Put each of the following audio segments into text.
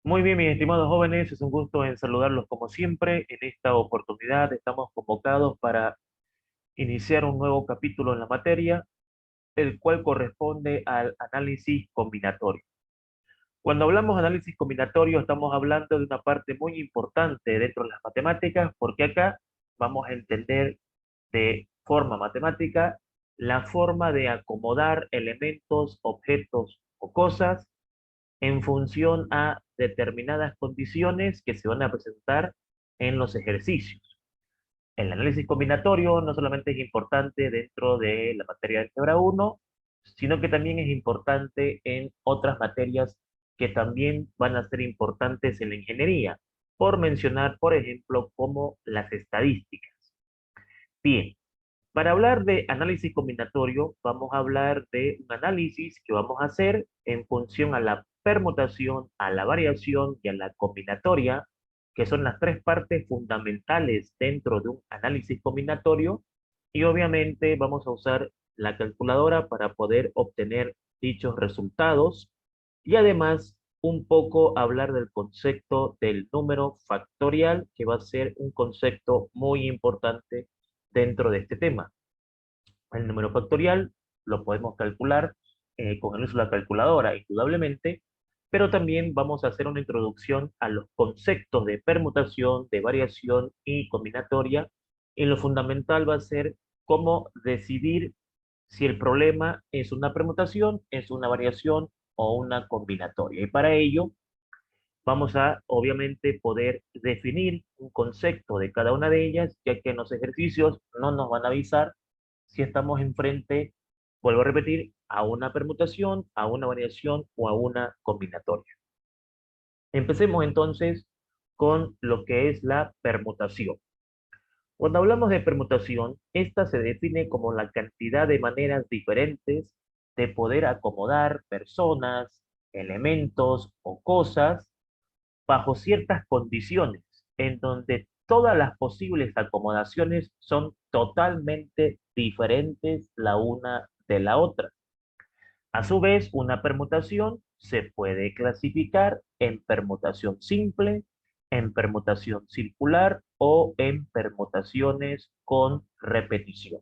Muy bien, mis estimados jóvenes, es un gusto en saludarlos como siempre. En esta oportunidad estamos convocados para iniciar un nuevo capítulo en la materia, el cual corresponde al análisis combinatorio. Cuando hablamos de análisis combinatorio, estamos hablando de una parte muy importante dentro de las matemáticas, porque acá vamos a entender de forma matemática la forma de acomodar elementos, objetos o cosas en función a determinadas condiciones que se van a presentar en los ejercicios. El análisis combinatorio no solamente es importante dentro de la materia de álgebra 1, sino que también es importante en otras materias que también van a ser importantes en la ingeniería, por mencionar, por ejemplo, como las estadísticas. Bien, para hablar de análisis combinatorio, vamos a hablar de un análisis que vamos a hacer en función a la permutación, a la variación y a la combinatoria, que son las tres partes fundamentales dentro de un análisis combinatorio, y obviamente vamos a usar la calculadora para poder obtener dichos resultados, y además un poco hablar del concepto del número factorial, que va a ser un concepto muy importante dentro de este tema. El número factorial lo podemos calcular con el uso de la calculadora, indudablemente, pero también vamos a hacer una introducción a los conceptos de permutación, de variación y combinatoria, y lo fundamental va a ser cómo decidir si el problema es una permutación, es una variación o una combinatoria. Y para ello vamos a, obviamente, poder definir un concepto de cada una de ellas, ya que en los ejercicios no nos van a avisar si estamos enfrente, vuelvo a repetir, a una permutación, a una variación o a una combinatoria. Empecemos entonces con lo que es la permutación. Cuando hablamos de permutación, esta se define como la cantidad de maneras diferentes de poder acomodar personas, elementos o cosas bajo ciertas condiciones, en donde todas las posibles acomodaciones son totalmente diferentes la una de la otra. A su vez, una permutación se puede clasificar en permutación simple, en permutación circular o en permutaciones con repetición.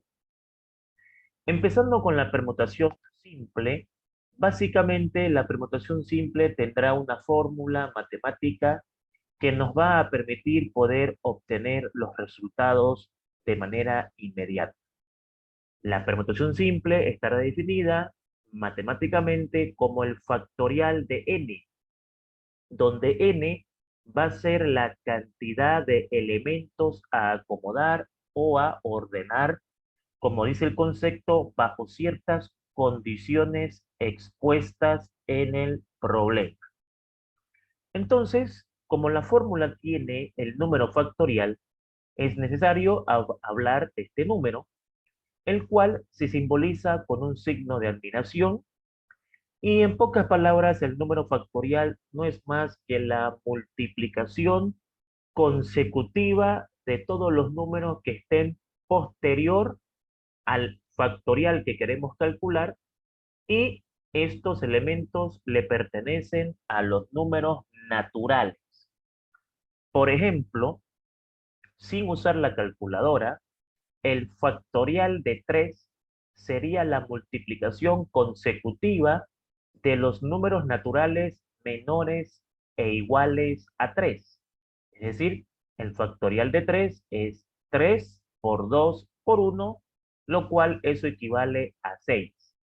Empezando con la permutación simple, básicamente la permutación simple tendrá una fórmula matemática que nos va a permitir poder obtener los resultados de manera inmediata. La permutación simple estará definida matemáticamente como el factorial de n, donde n va a ser la cantidad de elementos a acomodar o a ordenar, como dice el concepto, bajo ciertas condiciones expuestas en el problema. Entonces, como la fórmula tiene el número factorial, es necesario hablar de este número, el cual se simboliza con un signo de admiración, y en pocas palabras el número factorial no es más que la multiplicación consecutiva de todos los números que estén posterior al factorial que queremos calcular, y estos elementos le pertenecen a los números naturales. Por ejemplo, sin usar la calculadora, el factorial de 3 sería la multiplicación consecutiva de los números naturales menores e iguales a 3. Es decir, el factorial de 3 es 3 por 2 por 1, lo cual eso equivale a 6.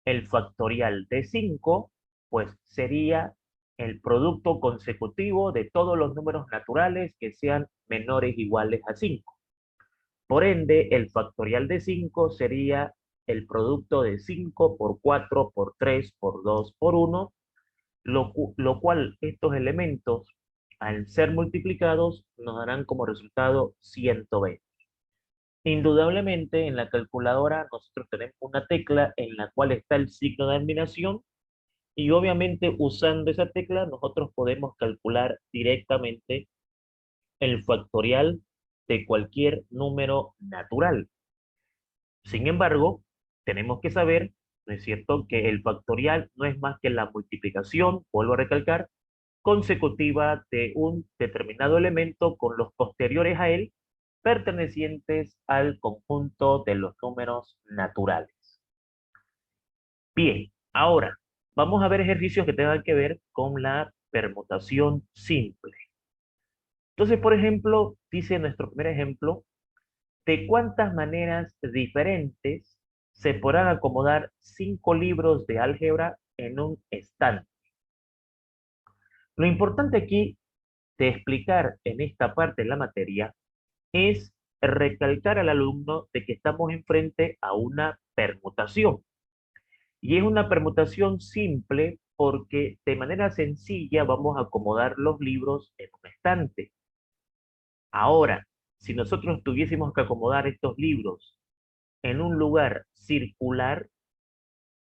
El factorial de 5, pues sería el producto consecutivo de todos los números naturales que sean menores o iguales a 5. Por ende, el factorial de 5 sería el producto de 5 por 4 por 3 por 2 por 1, lo cual estos elementos, al ser multiplicados, nos darán como resultado 120. Indudablemente, en la calculadora nosotros tenemos una tecla en la cual está el signo de admiración, y obviamente usando esa tecla nosotros podemos calcular directamente el factorial de cualquier número natural. Sin embargo, tenemos que saber, ¿no es cierto?, que el factorial no es más que la multiplicación, vuelvo a recalcar, consecutiva de un determinado elemento con los posteriores a él, pertenecientes al conjunto de los números naturales. Bien, ahora vamos a ver ejercicios que tengan que ver con la permutación simple. Entonces, por ejemplo, dice nuestro primer ejemplo, ¿de cuántas maneras diferentes se podrán acomodar 5 libros de álgebra en un estante? Lo importante aquí de explicar en esta parte de la materia es recalcar al alumno de que estamos enfrente a una permutación. Y es una permutación simple porque de manera sencilla vamos a acomodar los libros en un estante. Ahora, si nosotros tuviésemos que acomodar estos libros en un lugar circular,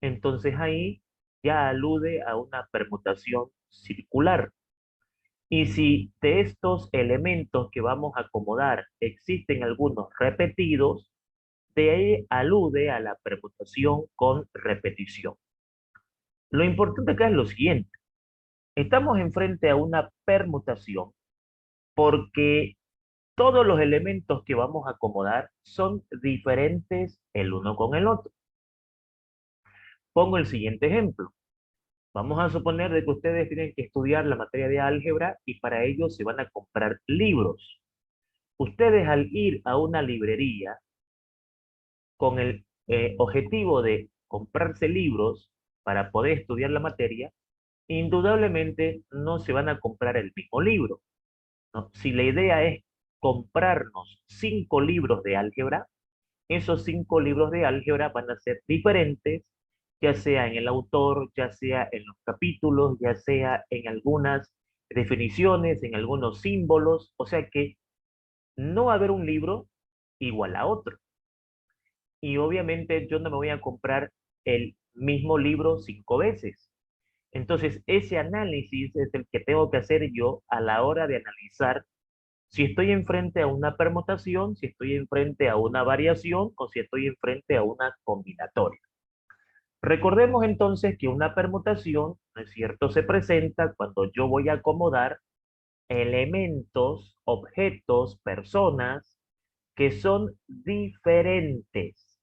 entonces ahí ya alude a una permutación circular. Y si de estos elementos que vamos a acomodar existen algunos repetidos, de ahí alude a la permutación con repetición. Lo importante acá es lo siguiente. Estamos enfrente a una permutación porque todos los elementos que vamos a acomodar son diferentes el uno con el otro. Pongo el siguiente ejemplo. Vamos a suponer de que ustedes tienen que estudiar la materia de álgebra y para ello se van a comprar libros. Ustedes al ir a una librería con el objetivo de comprarse libros para poder estudiar la materia, indudablemente no se van a comprar el mismo libro, ¿no? Si la idea es comprarnos 5 libros de álgebra, esos 5 libros de álgebra van a ser diferentes, ya sea en el autor, ya sea en los capítulos, ya sea en algunas definiciones, en algunos símbolos, o sea que no va a haber un libro igual a otro. Y obviamente yo no me voy a comprar el mismo libro 5 veces. Entonces, ese análisis es el que tengo que hacer yo a la hora de analizar si estoy enfrente a una permutación, si estoy enfrente a una variación o si estoy enfrente a una combinatoria. Recordemos entonces que una permutación, ¿no es cierto?, se presenta cuando yo voy a acomodar elementos, objetos, personas que son diferentes.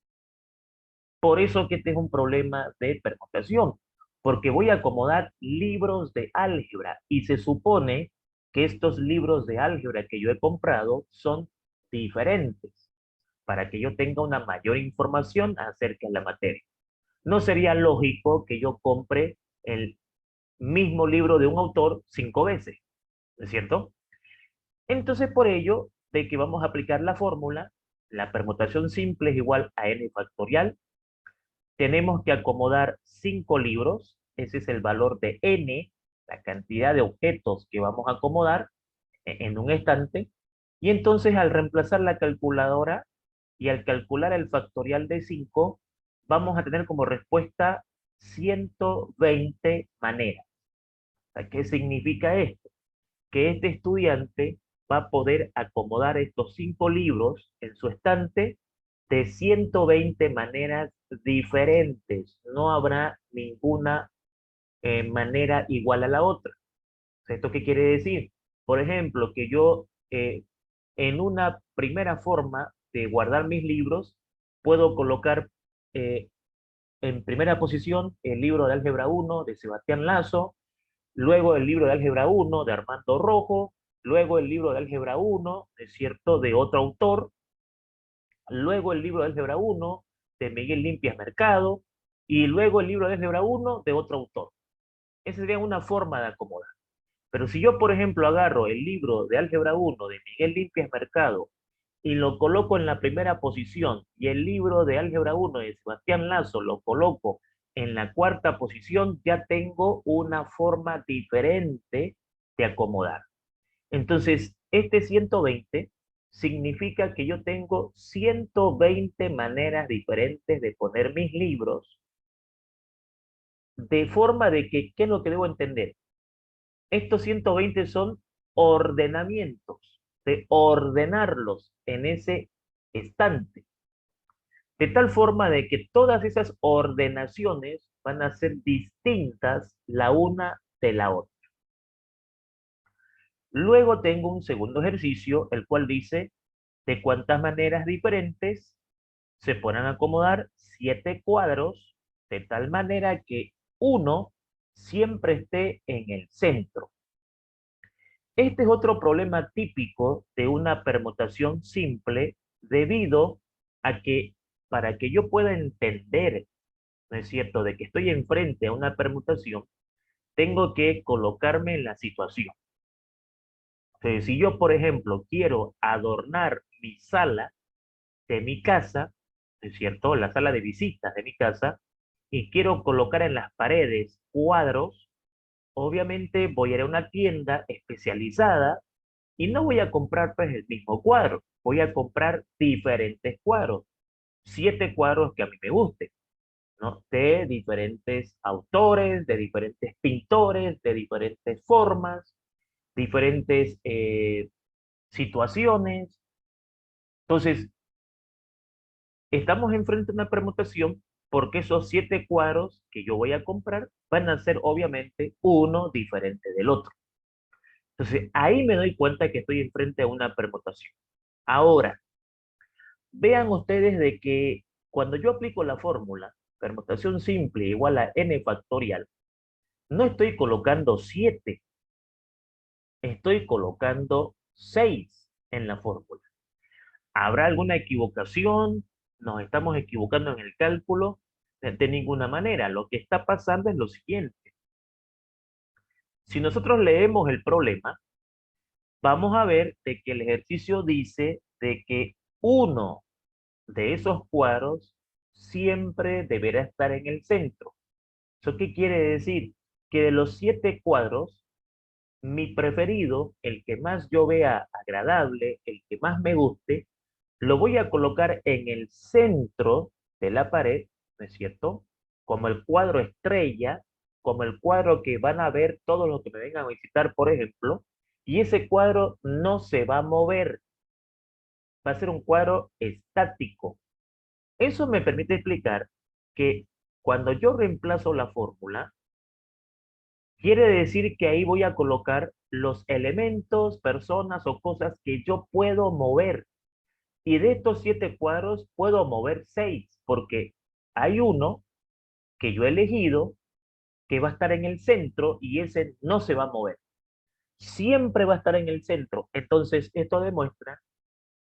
Por eso que este es un problema de permutación, porque voy a acomodar libros de álgebra y se supone que estos libros de álgebra que yo he comprado son diferentes para que yo tenga una mayor información acerca de la materia. No sería lógico que yo compre el mismo libro de un autor 5 veces, ¿no es cierto? Entonces, por ello, de que vamos a aplicar la fórmula, la permutación simple es igual a n factorial. Tenemos que acomodar 5 libros, ese es el valor de n, la cantidad de objetos que vamos a acomodar en un estante, y entonces al reemplazar la calculadora y al calcular el factorial de 5, vamos a tener como respuesta 120 maneras. O sea, ¿qué significa esto? Que este estudiante va a poder acomodar estos 5 libros en su estante de 120 maneras diferentes. No habrá ninguna manera igual a la otra. ¿Esto qué quiere decir? Por ejemplo, que yo en una primera forma de guardar mis libros, puedo colocar en primera posición el libro de Álgebra 1 de Sebastián Lazo, luego el libro de Álgebra 1 de Armando Rojo, luego el libro de Álgebra 1, es cierto, de otro autor, luego el libro de Álgebra 1 de Miguel Limpias Mercado, y luego el libro de Álgebra 1 de otro autor. Esa sería una forma de acomodar. Pero si yo, por ejemplo, agarro el libro de Álgebra 1 de Miguel Limpias Mercado y lo coloco en la primera posición y el libro de Álgebra 1 de Sebastián Lazo lo coloco en la cuarta posición, ya tengo una forma diferente de acomodar. Entonces, este 120 significa que yo tengo 120 maneras diferentes de poner mis libros, de forma de que, ¿qué es lo que debo entender? Estos 120 son ordenamientos, de ordenarlos en ese estante, de tal forma de que todas esas ordenaciones van a ser distintas la una de la otra. Luego tengo un segundo ejercicio, el cual dice de cuántas maneras diferentes se pueden acomodar 7 cuadros de tal manera que uno siempre esté en el centro. Este es otro problema típico de una permutación simple debido a que para que yo pueda entender, ¿no es cierto?, de que estoy enfrente a una permutación, tengo que colocarme en la situación. Entonces, si yo, por ejemplo, quiero adornar mi sala de mi casa, ¿no es cierto?, la sala de visitas de mi casa, y quiero colocar en las paredes cuadros, obviamente voy a ir a una tienda especializada y no voy a comprar pues el mismo cuadro, voy a comprar diferentes cuadros, 7 cuadros que a mí me gusten, ¿no? De diferentes autores, de diferentes pintores, de diferentes formas, diferentes situaciones. Entonces, estamos enfrente de una permutación porque esos 7 cuadros que yo voy a comprar van a ser obviamente uno diferente del otro. Entonces, ahí me doy cuenta que estoy enfrente a una permutación. Ahora, vean ustedes de que cuando yo aplico la fórmula, permutación simple igual a n factorial, no estoy colocando 7, estoy colocando 6 en la fórmula. ¿Habrá alguna equivocación? ¿Nos estamos equivocando en el cálculo? De ninguna manera. Lo que está pasando es lo siguiente. Si nosotros leemos el problema, vamos a ver de que el ejercicio dice de que uno de esos cuadros siempre deberá estar en el centro. ¿Eso qué quiere decir? Que de los 7 cuadros, mi preferido, el que más yo vea agradable, el que más me guste, lo voy a colocar en el centro de la pared, ¿no es cierto? Como el cuadro estrella, como el cuadro que van a ver todos los que me vengan a visitar, por ejemplo, y ese cuadro no se va a mover, va a ser un cuadro estático. Eso me permite explicar que cuando yo reemplazo la fórmula, quiere decir que ahí voy a colocar los elementos, personas o cosas que yo puedo mover. Y de estos 7 cuadros puedo mover 6, porque hay uno que yo he elegido que va a estar en el centro y ese no se va a mover. Siempre va a estar en el centro. Entonces, esto demuestra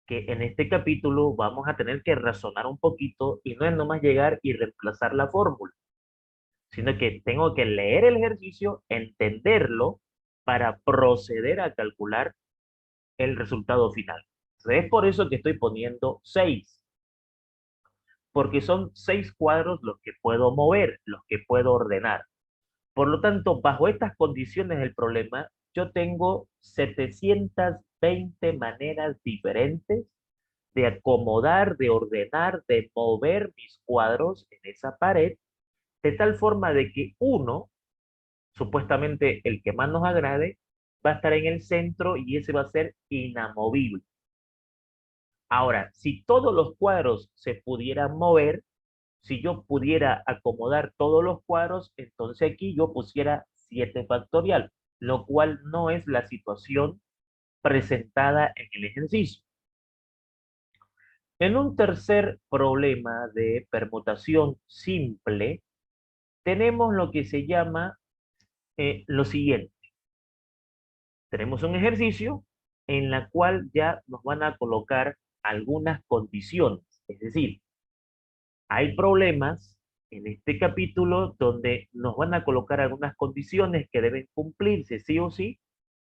que en este capítulo vamos a tener que razonar un poquito y no es nomás llegar y reemplazar la fórmula, sino que tengo que leer el ejercicio, entenderlo para proceder a calcular el resultado final. Es por eso que estoy poniendo 6, porque son 6 cuadros los que puedo mover, los que puedo ordenar. Por lo tanto, bajo estas condiciones del problema, yo tengo 720 maneras diferentes de acomodar, de ordenar, de mover mis cuadros en esa pared, de tal forma de que uno, supuestamente el que más nos agrade, va a estar en el centro y ese va a ser inamovible. Ahora, si todos los cuadros se pudieran mover, si yo pudiera acomodar todos los cuadros, entonces aquí yo pusiera 7 factorial, lo cual no es la situación presentada en el ejercicio. En un tercer problema de permutación simple, tenemos lo que se llama lo siguiente. Tenemos un ejercicio en la cual ya nos van a colocar algunas condiciones. Es decir, hay problemas en este capítulo donde nos van a colocar algunas condiciones que deben cumplirse sí o sí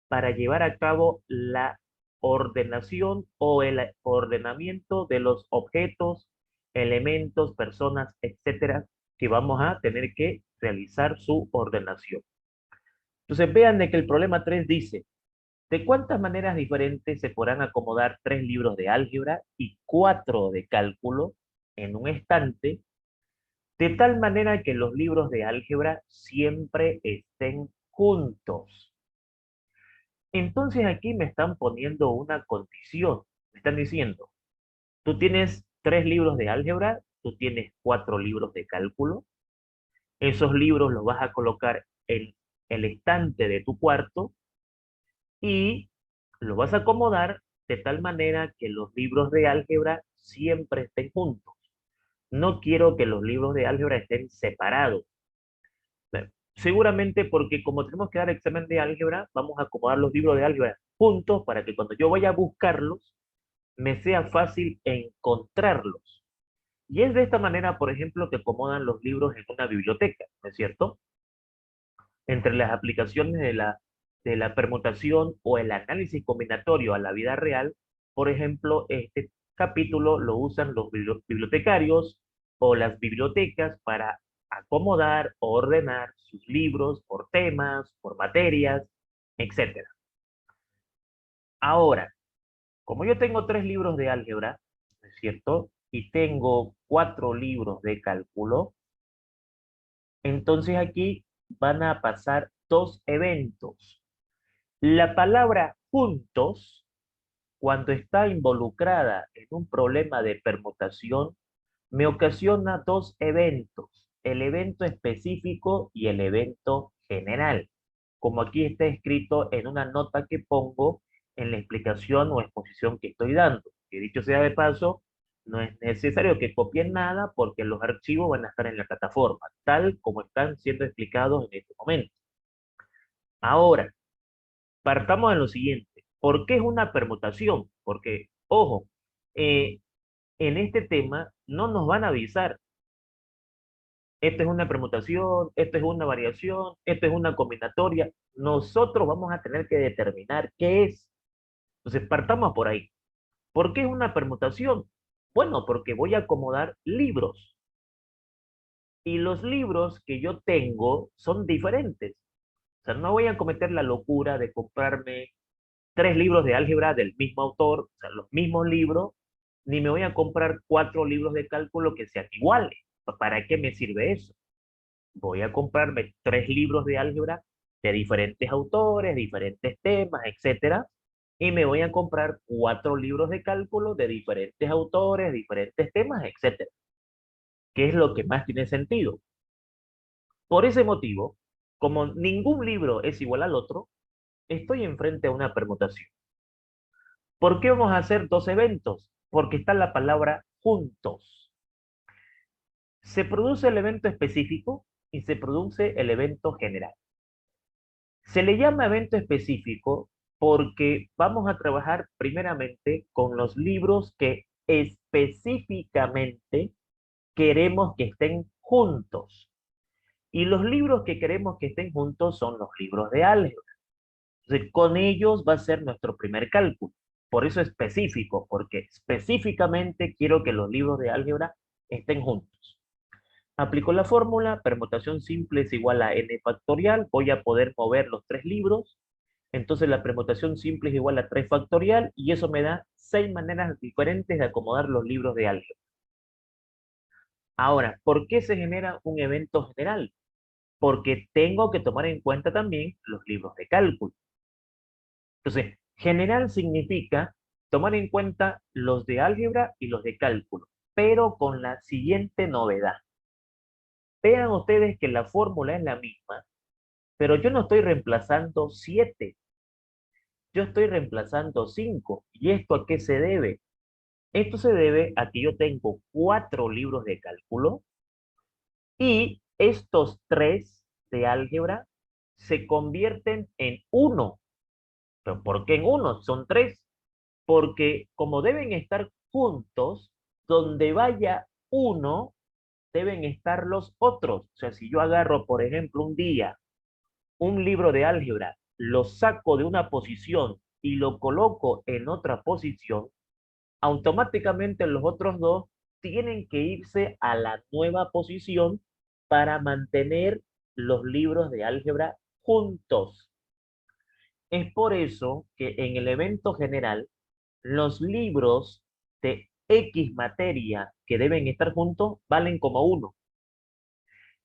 para llevar a cabo la ordenación o el ordenamiento de los objetos, elementos, personas, etcétera, que vamos a tener que realizar su ordenación. Entonces vean de que el problema 3 dice, ¿de cuántas maneras diferentes se podrán acomodar 3 libros de álgebra y 4 de cálculo en un estante, de tal manera que los libros de álgebra siempre estén juntos? Entonces aquí me están poniendo una condición. Me están diciendo, tú tienes 3 libros de álgebra, tú tienes 4 libros de cálculo. Esos libros los vas a colocar en el estante de tu cuarto y Lo vas a acomodar de tal manera que los libros de álgebra siempre estén juntos. No quiero que los libros de álgebra estén separados. Seguramente porque como tenemos que dar examen de álgebra, vamos a acomodar los libros de álgebra juntos para que cuando yo vaya a buscarlos, me sea fácil encontrarlos. Y es de esta manera, por ejemplo, que acomodan los libros en una biblioteca, ¿no es cierto? Entre las aplicaciones de la permutación o el análisis combinatorio a la vida real, por ejemplo, este capítulo lo usan los bibliotecarios o las bibliotecas para acomodar o ordenar sus libros por temas, por materias, etcétera. Ahora, como yo tengo 3 libros de álgebra, ¿no es cierto? Y tengo 4 libros de cálculo, entonces aquí van a pasar 2 eventos. La palabra juntos, cuando está involucrada en un problema de permutación, me ocasiona 2 eventos, el evento específico y el evento general, como aquí está escrito en una nota que pongo en la explicación o exposición que estoy dando. Que dicho sea de paso, no es necesario que copien nada porque los archivos van a estar en la plataforma, tal como están siendo explicados en este momento. Ahora, partamos de lo siguiente. ¿Por qué es una permutación? Porque, ojo, eh, en este tema no nos van a avisar. Esto es una permutación, esto es una variación, esto es una combinatoria. Nosotros vamos a tener que determinar qué es. Entonces, partamos por ahí. ¿Por qué es una permutación? Bueno, porque voy a acomodar libros. Y los libros que yo tengo son diferentes. O sea, no voy a cometer la locura de comprarme 3 libros de álgebra del mismo autor, o sea, los mismos libros, ni me voy a comprar 4 libros de cálculo que sean iguales. ¿Para qué me sirve eso? Voy a comprarme 3 libros de álgebra de diferentes autores, diferentes temas, etcétera, y me voy a comprar 4 libros de cálculo de diferentes autores, diferentes temas, etcétera. ¿Qué es lo que más tiene sentido? Por ese motivo, como ningún libro es igual al otro, estoy enfrente a una permutación. ¿Por qué vamos a hacer 2 eventos? Porque está la palabra juntos. Se produce el evento específico y se produce el evento general. Se le llama evento específico porque vamos a trabajar primeramente con los libros que específicamente queremos que estén juntos. Y los libros que queremos que estén juntos son los libros de álgebra. Entonces, con ellos va a ser nuestro primer cálculo. Por eso específico, porque específicamente quiero que los libros de álgebra estén juntos. Aplico la fórmula, permutación simple es igual a n factorial, voy a poder mover los 3 libros, entonces la permutación simple es igual a 3 factorial, y eso me da 6 maneras diferentes de acomodar los libros de álgebra. Ahora, ¿por qué se genera un evento general? Porque tengo que tomar en cuenta también los libros de cálculo. Entonces, general significa tomar en cuenta los de álgebra y los de cálculo, pero con la siguiente novedad. Vean ustedes que la fórmula es la misma, pero yo no estoy reemplazando 7, yo estoy reemplazando 5. ¿Y esto a qué se debe? Esto se debe a que yo tengo 4 libros de cálculo y estos 3 de álgebra se convierten en uno. ¿Pero por qué en uno? Son 3. Porque como deben estar juntos, donde vaya uno, deben estar los otros. O sea, si yo agarro, por ejemplo, un día un libro de álgebra, lo saco de una posición y lo coloco en otra posición, automáticamente los otros dos tienen que irse a la nueva posición para mantener los libros de álgebra juntos. Es por eso que en el evento general, los libros de X materia que deben estar juntos valen como uno.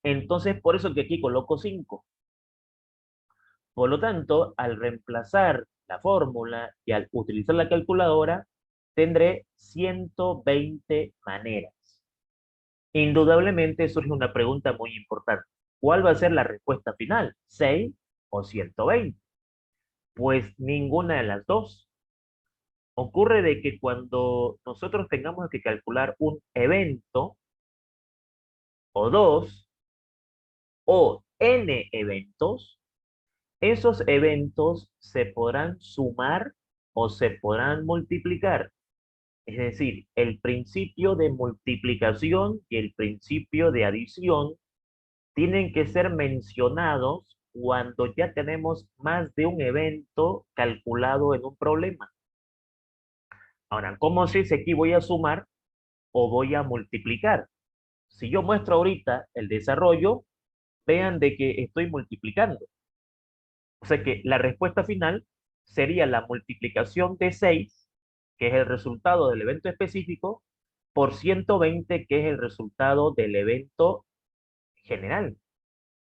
Entonces, por eso que aquí coloco 5. Por lo tanto, al reemplazar la fórmula y al utilizar la calculadora, tendré 120 maneras. Indudablemente surge una pregunta muy importante. ¿Cuál va a ser la respuesta final? ¿6 o 120? Pues ninguna de las dos. Ocurre de que cuando nosotros tengamos que calcular un evento o dos o n eventos, esos eventos se podrán sumar o se podrán multiplicar. Es decir, el principio de multiplicación y el principio de adición tienen que ser mencionados cuando ya tenemos más de un evento calculado en un problema. Ahora, ¿cómo sé si aquí voy a sumar o voy a multiplicar? Si yo muestro ahorita el desarrollo, vean de que estoy multiplicando. O sea que la respuesta final sería la multiplicación de 6, que es el resultado del evento específico, por 120, que es el resultado del evento general.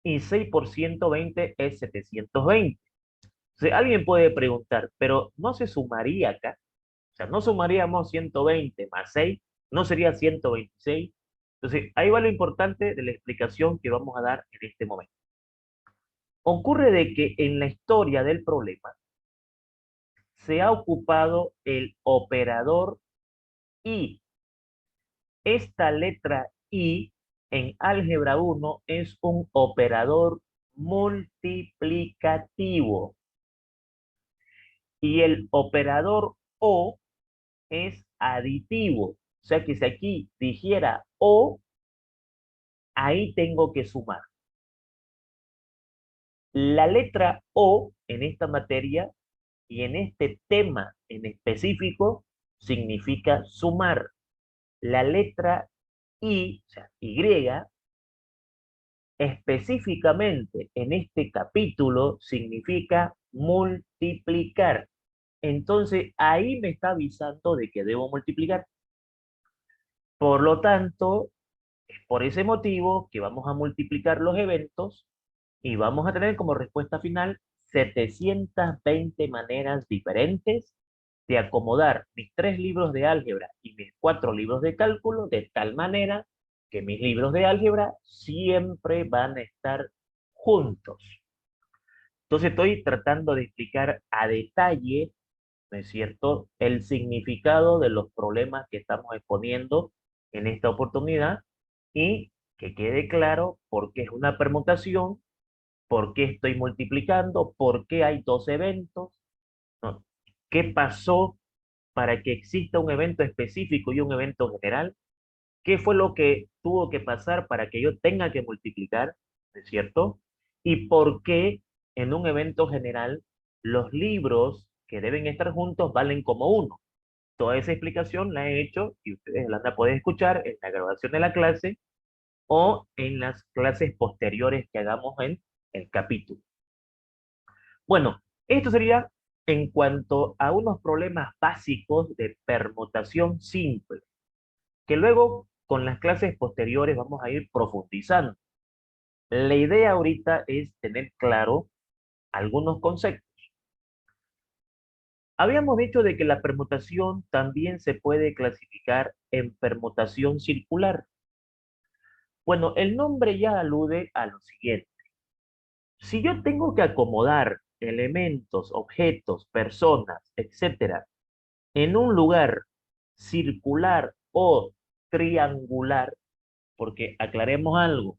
Y 6 por 120 es 720. O sea, alguien puede preguntar, pero ¿no se sumaría acá? O sea, ¿no sumaríamos 120 más 6? ¿No sería 126? Entonces, ahí va lo importante de la explicación que vamos a dar en este momento. Ocurre de que en la historia del problema se ha ocupado el operador y. Esta letra I en álgebra 1 es un operador multiplicativo y el operador O es aditivo. O sea que si aquí dijera O, ahí tengo que sumar. La letra O en esta materia y en este tema en específico significa sumar. La letra I, o sea, Y, específicamente en este capítulo significa multiplicar. Entonces ahí me está avisando de que debo multiplicar. Por lo tanto, es por ese motivo que vamos a multiplicar los eventos y vamos a tener como respuesta final 720 maneras diferentes de acomodar mis 3 libros de álgebra y mis 4 libros de cálculo de tal manera que mis libros de álgebra siempre van a estar juntos. Entonces estoy tratando de explicar a detalle, ¿no es cierto?, el significado de los problemas que estamos exponiendo en esta oportunidad y que quede claro por qué es una permutación, por qué estoy multiplicando, por qué hay dos eventos, ¿no? ¿Qué pasó para que exista un evento específico y un evento general? ¿Qué fue lo que tuvo que pasar para que yo tenga que multiplicar? ¿Es cierto? ¿Y por qué en un evento general los libros que deben estar juntos valen como uno? Toda esa explicación la he hecho y ustedes la van a poder escuchar en la grabación de la clase o en las clases posteriores que hagamos en el capítulo. Bueno, esto sería en cuanto a unos problemas básicos de permutación simple, que luego con las clases posteriores vamos a ir profundizando. La idea ahorita es tener claro algunos conceptos. Habíamos dicho de que la permutación también se puede clasificar en permutación circular. Bueno, el nombre ya alude a lo siguiente. Si yo tengo que acomodar elementos, objetos, personas, etcétera, en un lugar circular o triangular, porque aclaremos algo,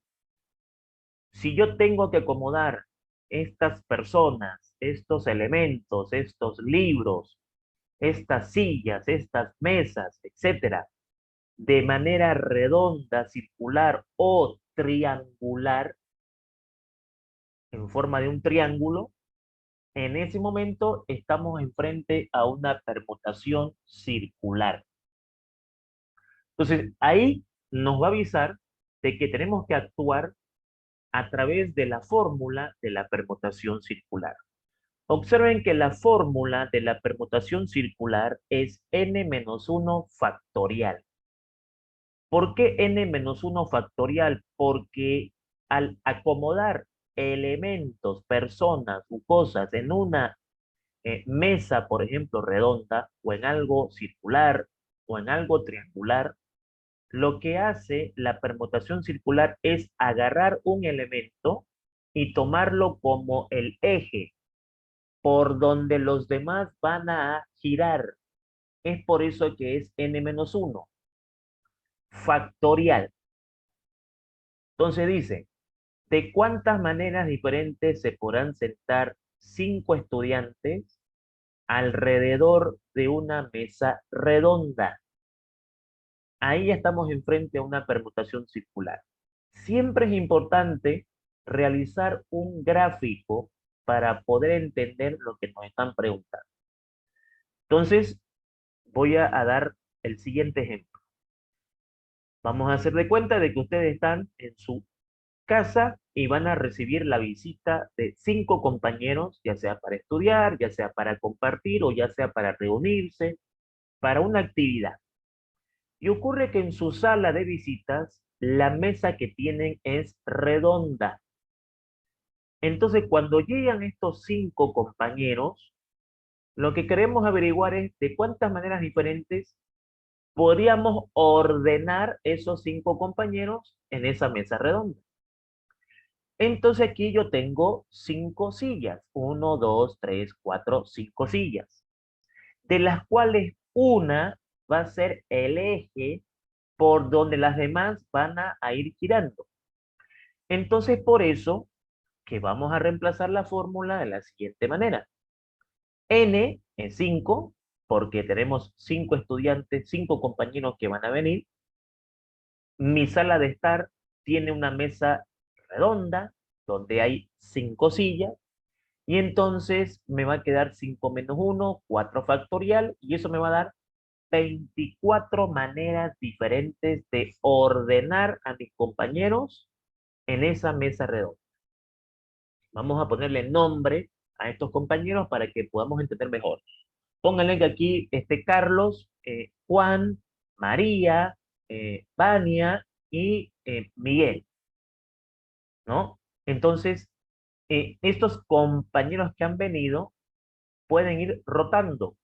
si yo tengo que acomodar estas personas, estos elementos, estos libros, estas sillas, estas mesas, etcétera, de manera redonda, circular o triangular, en forma de un triángulo, en ese momento estamos enfrente a una permutación circular. Entonces, ahí nos va a avisar de que tenemos que actuar a través de la fórmula de la permutación circular. Observen que la fórmula de la permutación circular es n-1 factorial. ¿Por qué n-1 factorial? Porque al acomodar elementos, personas u cosas en una mesa, por ejemplo, redonda, o en algo circular, o en algo triangular, lo que hace la permutación circular es agarrar un elemento y tomarlo como el eje. por donde los demás van a girar. Es por eso que es n-1, factorial. Entonces dice, ¿de cuántas maneras diferentes se podrán sentar 5 estudiantes alrededor de una mesa redonda? Ahí ya estamos enfrente a una permutación circular. Siempre es importante realizar un gráfico para poder entender lo que nos están preguntando. Entonces, voy a dar el siguiente ejemplo. Vamos a hacer de cuenta de que ustedes están en su casa y van a recibir la visita de 5 compañeros, ya sea para estudiar, ya sea para compartir o ya sea para reunirse, para una actividad. Y ocurre que en su sala de visitas, la mesa que tienen es redonda. Entonces, cuando llegan estos 5 compañeros, lo que queremos averiguar es de cuántas maneras diferentes podríamos ordenar esos 5 compañeros en esa mesa redonda. Entonces aquí yo tengo 5 sillas, 1, 2, 3, 4, 5 sillas, de las cuales una va a ser el eje por donde las demás van a ir girando. Entonces por eso que vamos a reemplazar la fórmula de la siguiente manera. N es 5, porque tenemos 5 estudiantes, 5 compañeros que van a venir. Mi sala de estar tiene una mesa redonda donde hay 5 sillas. Y entonces me va a quedar 5 menos 1, 4 factorial, y eso me va a dar 24 maneras diferentes de ordenar a mis compañeros en esa mesa redonda. Vamos a ponerle nombre a estos compañeros para que podamos entender mejor. Pónganle que aquí esté Carlos, Juan, María, Vania y Miguel, ¿no? Entonces, estos compañeros que han venido pueden ir rotando.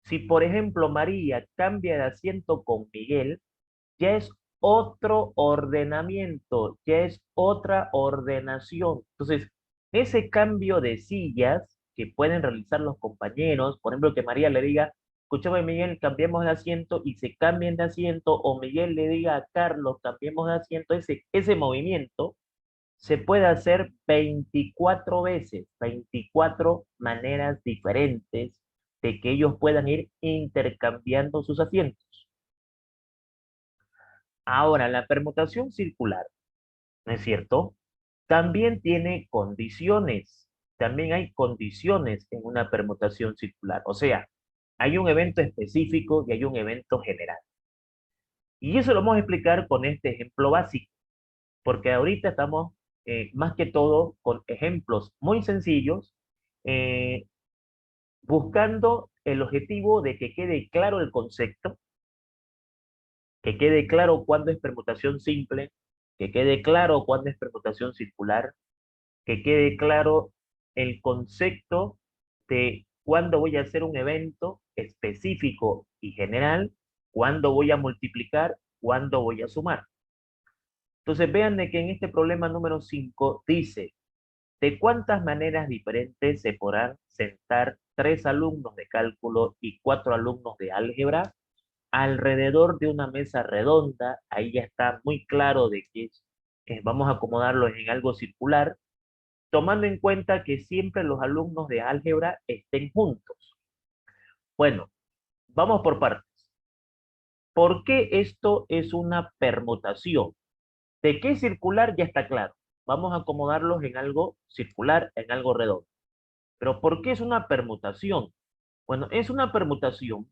Si, por ejemplo, María cambia de asiento con Miguel, ya es otro ordenamiento, ya es otra ordenación. Entonces, ese cambio de sillas que pueden realizar los compañeros, por ejemplo, que María le diga, escúchame Miguel, cambiemos de asiento y se cambien de asiento, o Miguel le diga a Carlos, cambiemos de asiento, ese movimiento se puede hacer 24 veces, 24 maneras diferentes de que ellos puedan ir intercambiando sus asientos. Ahora, la permutación circular, ¿no es cierto? También tiene condiciones. También hay condiciones en una permutación circular. O sea, hay un evento específico y hay un evento general. Y eso lo vamos a explicar con este ejemplo básico, porque ahorita estamos más que todo con ejemplos muy sencillos, eh, buscando el objetivo de que quede claro el concepto, que quede claro cuándo es permutación simple, que quede claro cuándo es permutación circular, que quede claro el concepto de cuándo voy a hacer un evento específico y general, cuándo voy a multiplicar, cuándo voy a sumar. Entonces vean de que en este problema número 5 dice, ¿de cuántas maneras diferentes se podrán sentar 3 alumnos de cálculo y 4 alumnos de álgebra alrededor de una mesa redonda? Ahí ya está muy claro de que vamos a acomodarlos en algo circular, tomando en cuenta que siempre los alumnos de álgebra estén juntos. Bueno, vamos por partes. ¿Por qué esto es una permutación? De qué es circular ya está claro. Vamos a acomodarlos en algo circular, en algo redondo. Pero ¿por qué es una permutación? Bueno, es una permutación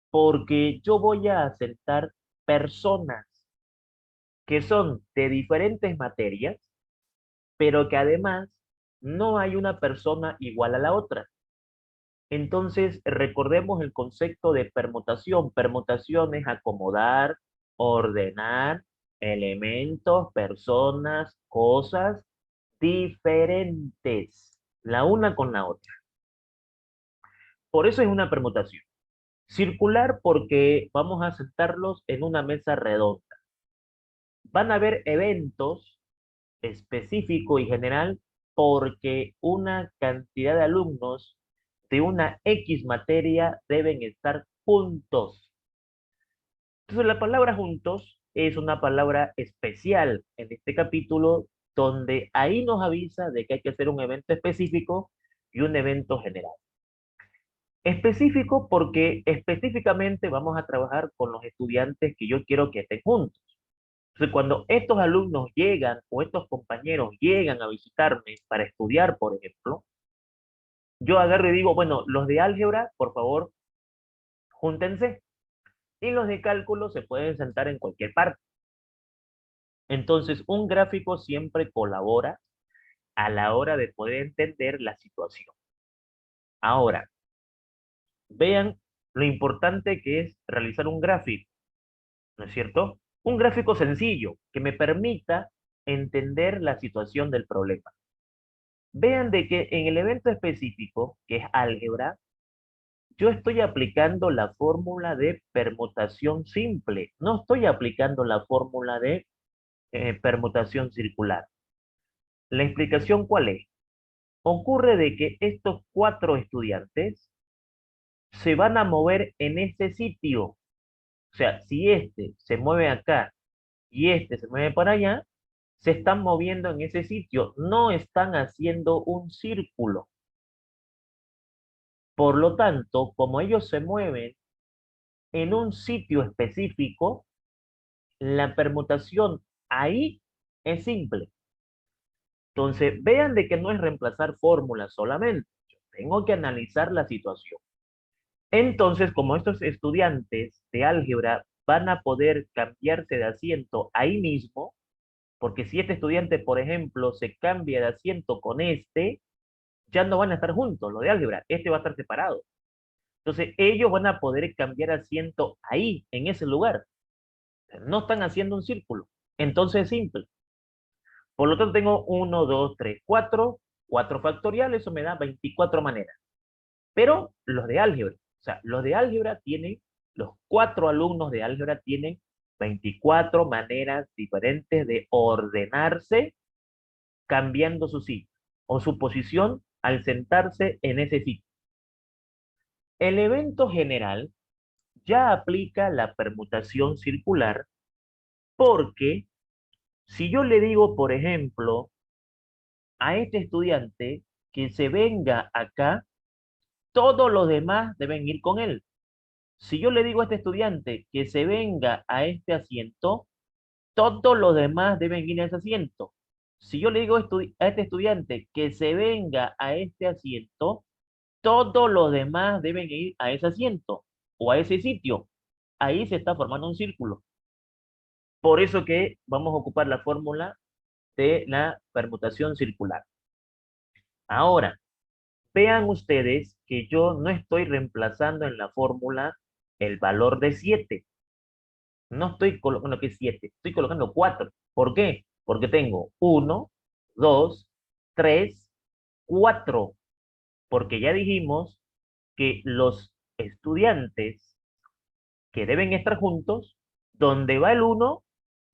porque yo voy a aceptar personas que son de diferentes materias, pero que además no hay una persona igual a la otra. Entonces, recordemos el concepto de permutación. Permutación es acomodar, ordenar elementos, personas, cosas diferentes, la una con la otra. Por eso es una permutación. Circular porque vamos a sentarlos en una mesa redonda. Van a haber eventos específico y general porque una cantidad de alumnos de una X materia deben estar juntos. Entonces, la palabra juntos es una palabra especial en este capítulo, donde ahí nos avisa de que hay que hacer un evento específico y un evento general. Específico porque específicamente vamos a trabajar con los estudiantes que yo quiero que estén juntos. Entonces, cuando estos alumnos llegan o estos compañeros llegan a visitarme para estudiar, por ejemplo, yo agarro y digo, bueno, los de álgebra, por favor, júntense. Y los de cálculo se pueden sentar en cualquier parte. Entonces, un gráfico siempre colabora a la hora de poder entender la situación. Ahora, vean lo importante que es realizar un gráfico, ¿no es cierto? Un gráfico sencillo que me permita entender la situación del problema. Vean de que en el evento específico, que es álgebra, yo estoy aplicando la fórmula de permutación simple, no estoy aplicando la fórmula de permutación circular. ¿La explicación cuál es? Ocurre de que estos 4 estudiantes se van a mover en este sitio. O sea, si este se mueve acá y este se mueve para allá, se están moviendo en ese sitio, no están haciendo un círculo. Por lo tanto, como ellos se mueven en un sitio específico, la permutación ahí es simple. Entonces, vean de que no es reemplazar fórmulas solamente. Yo tengo que analizar la situación. Entonces, como estos estudiantes de álgebra van a poder cambiarse de asiento ahí mismo, porque si este estudiante, por ejemplo, se cambia de asiento con este, ya no van a estar juntos, lo de álgebra, este va a estar separado. Entonces, ellos van a poder cambiar asiento ahí, en ese lugar. No están haciendo un círculo. Entonces es simple. Por lo tanto, tengo 1, 2, 3, 4, 4 factoriales, eso me da 24 maneras. Pero los de álgebra, o sea, los de álgebra tienen, los 4 alumnos de álgebra tienen 24 maneras diferentes de ordenarse cambiando su sitio o su posición al sentarse en ese sitio. El evento general ya aplica la permutación circular porque si yo le digo, por ejemplo, a este estudiante que se venga acá, todos los demás deben ir con él. Si yo le digo a este estudiante que se venga a este asiento, todos los demás deben ir a ese asiento. Si yo le digo a este estudiante que se venga a este asiento, todos los demás deben ir a ese asiento o a ese sitio. Ahí se está formando un círculo. Por eso que vamos a ocupar la fórmula de la permutación circular. Ahora, vean ustedes que yo no estoy reemplazando en la fórmula el valor de 7. No estoy colocando que 7, estoy colocando 4. ¿Por qué? Porque tengo 1, 2, 3, 4. Porque ya dijimos que los estudiantes que deben estar juntos, donde va el uno,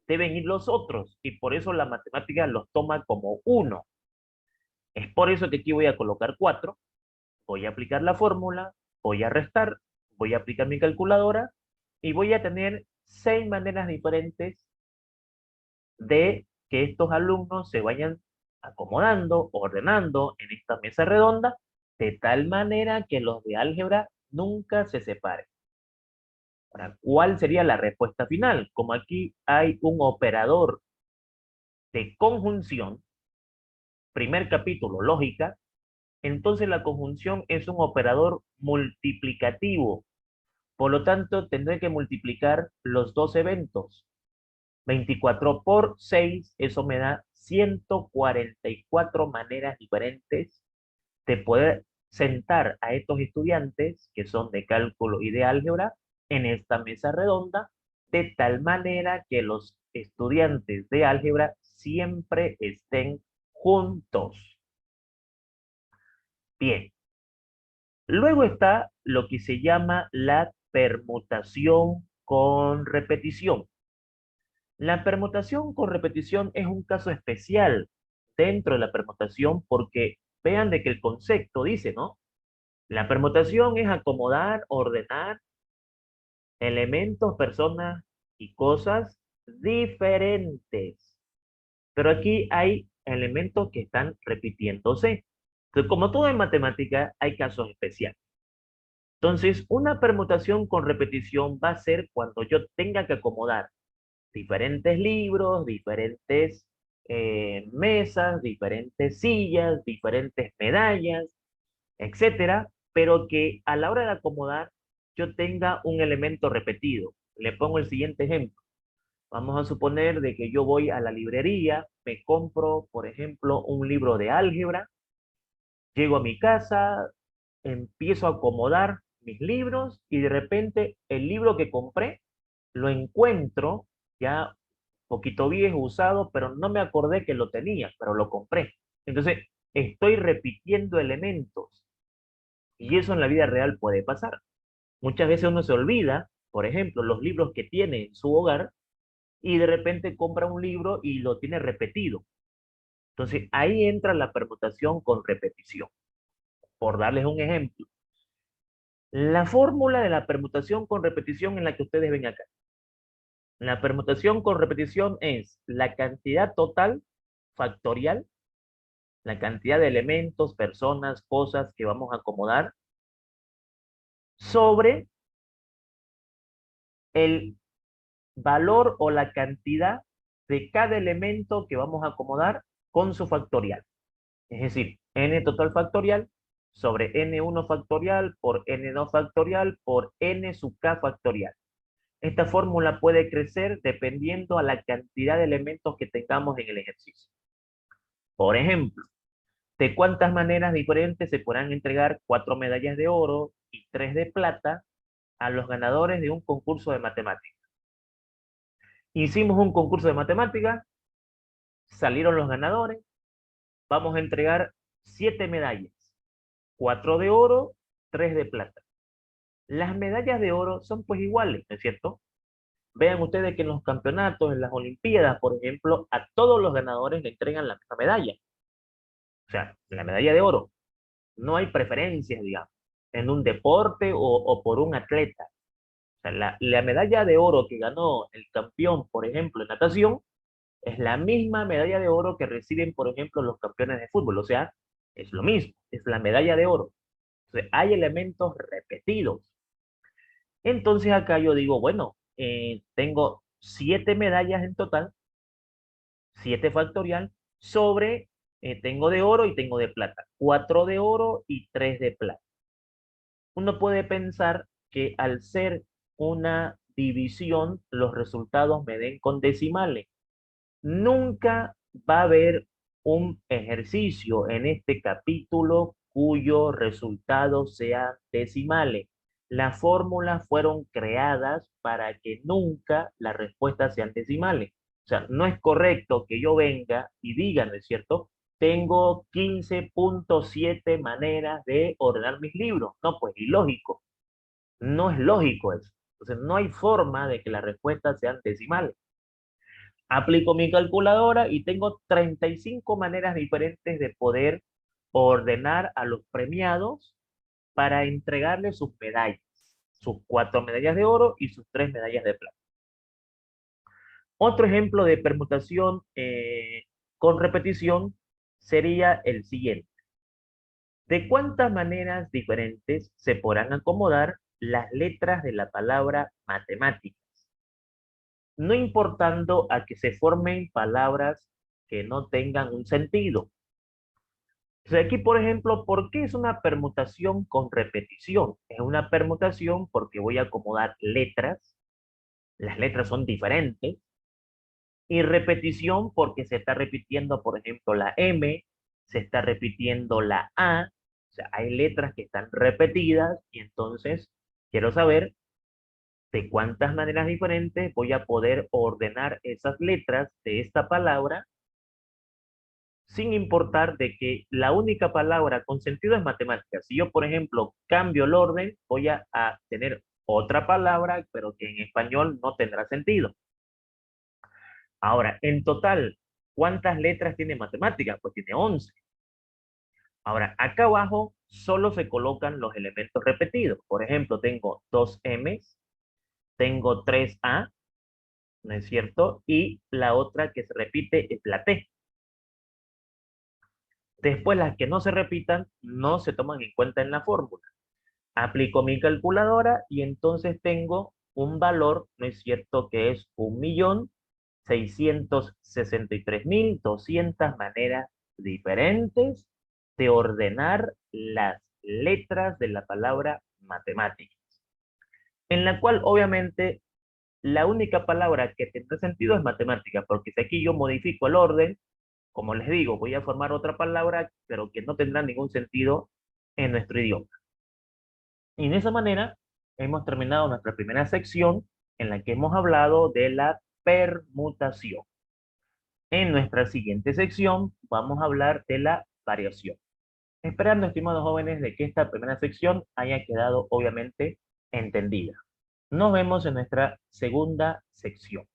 deben ir los otros. Y por eso la matemática los toma como 1. Es por eso que aquí voy a colocar 4. Voy a aplicar la fórmula, voy a restar, voy a aplicar mi calculadora y voy a tener 6 maneras diferentes de que estos alumnos se vayan acomodando, ordenando en esta mesa redonda, de tal manera que los de álgebra nunca se separen. Ahora, ¿cuál sería la respuesta final? Como aquí hay un operador de conjunción, primer capítulo, lógica, entonces la conjunción es un operador multiplicativo. Por lo tanto, tendré que multiplicar los dos eventos. 24 por 6, eso me da 144 maneras diferentes de poder sentar a estos estudiantes que son de cálculo y de álgebra en esta mesa redonda, de tal manera que los estudiantes de álgebra siempre estén juntos. Bien, luego está lo que se llama la permutación con repetición. La permutación con repetición es un caso especial dentro de la permutación porque vean de que el concepto dice, ¿no? La permutación es acomodar, ordenar elementos, personas y cosas diferentes. Pero aquí hay elementos que están repitiéndose. Entonces, como todo en matemática, hay casos especiales. Entonces, una permutación con repetición va a ser cuando yo tenga que acomodar diferentes libros, diferentes mesas, diferentes sillas, diferentes medallas, etcétera, pero que a la hora de acomodar yo tenga un elemento repetido. Le pongo el siguiente ejemplo. Vamos a suponer de que yo voy a la librería, me compro, por ejemplo, un libro de álgebra, llego a mi casa, empiezo a acomodar mis libros y de repente el libro que compré lo encuentro ya un poquito viejo, usado, pero no me acordé que lo tenía, pero lo compré. Entonces, estoy repitiendo elementos y eso en la vida real puede pasar. Muchas veces uno se olvida, por ejemplo, los libros que tiene en su hogar y de repente compra un libro y lo tiene repetido. Entonces, ahí entra la permutación con repetición. Por darles un ejemplo, la fórmula de la permutación con repetición en la que ustedes ven acá. La permutación con repetición es la cantidad total factorial, la cantidad de elementos, personas, cosas que vamos a acomodar sobre el valor o la cantidad de cada elemento que vamos a acomodar con su factorial. Es decir, n total factorial sobre n1 factorial por n2 factorial por n sub k factorial. Esta fórmula puede crecer dependiendo a la cantidad de elementos que tengamos en el ejercicio. Por ejemplo, ¿de cuántas maneras diferentes se podrán entregar 4 medallas de oro y 3 de plata a los ganadores de un concurso de matemáticas? Hicimos un concurso de matemáticas, salieron los ganadores, vamos a entregar 7 medallas, 4 de oro, 3 de plata. Las medallas de oro son pues iguales, ¿no es cierto? Vean ustedes que en los campeonatos, en las Olimpiadas, por ejemplo, a todos los ganadores le entregan la misma medalla. O sea, la medalla de oro. No hay preferencias, digamos, en un deporte o por un atleta. O sea, la medalla de oro que ganó el campeón, por ejemplo, en natación, es la misma medalla de oro que reciben, por ejemplo, los campeones de fútbol. O sea, es lo mismo, es la medalla de oro. Entonces, hay elementos repetidos. Entonces acá yo digo, bueno, tengo 7 medallas en total, 7 factorial, sobre, tengo de oro y tengo de plata, 4 de oro y 3 de plata. Uno puede pensar que al ser una división, los resultados me den con decimales. Nunca va a haber un ejercicio en este capítulo cuyo resultado sea decimales. Las fórmulas fueron creadas para que nunca las respuestas sean decimales. O sea, no es correcto que yo venga y diga, ¿no es cierto? Tengo 15.7 maneras de ordenar mis libros. No, pues ilógico. No es lógico eso. Entonces, no hay forma de que las respuestas sean decimales. Aplico mi calculadora y tengo 35 maneras diferentes de poder ordenar a los premiados para entregarles sus medallas, sus 4 medallas de oro y sus 3 medallas de plata. Otro ejemplo de permutación con repetición sería el siguiente. ¿De cuántas maneras diferentes se podrán acomodar las letras de la palabra matemática? No importando a que se formen palabras que no tengan un sentido. O sea, aquí, por ejemplo, ¿por qué es una permutación con repetición? Es una permutación porque voy a acomodar letras, las letras son diferentes, y repetición porque se está repitiendo, por ejemplo, la M, se está repitiendo la A, o sea, hay letras que están repetidas y entonces quiero saber de cuántas maneras diferentes voy a poder ordenar esas letras de esta palabra sin importar de que la única palabra con sentido es matemática. Si yo, por ejemplo, cambio el orden, voy a tener otra palabra, pero que en español no tendrá sentido. Ahora, en total, ¿Cuántas letras tiene matemática? Pues tiene 11. Ahora, acá abajo solo se colocan los elementos repetidos. Por ejemplo, tengo dos M's, tengo tres A, ¿no es cierto? Y la otra que se repite es la T. Después, las que no se repitan no se toman en cuenta en la fórmula. Aplico mi calculadora y entonces tengo un valor, ¿no es cierto?, que es 1.663.200 maneras diferentes de ordenar las letras de la palabra matemáticas, en la cual obviamente la única palabra que tendrá sentido es matemática, porque si aquí yo modifico el orden, como les digo, voy a formar otra palabra, pero que no tendrá ningún sentido en nuestro idioma. Y de esa manera hemos terminado nuestra primera sección en la que hemos hablado de la permutación. En nuestra siguiente sección vamos a hablar de la variación. Esperando, estimados jóvenes, de que esta primera sección haya quedado obviamente entendida. Nos vemos en nuestra segunda sección.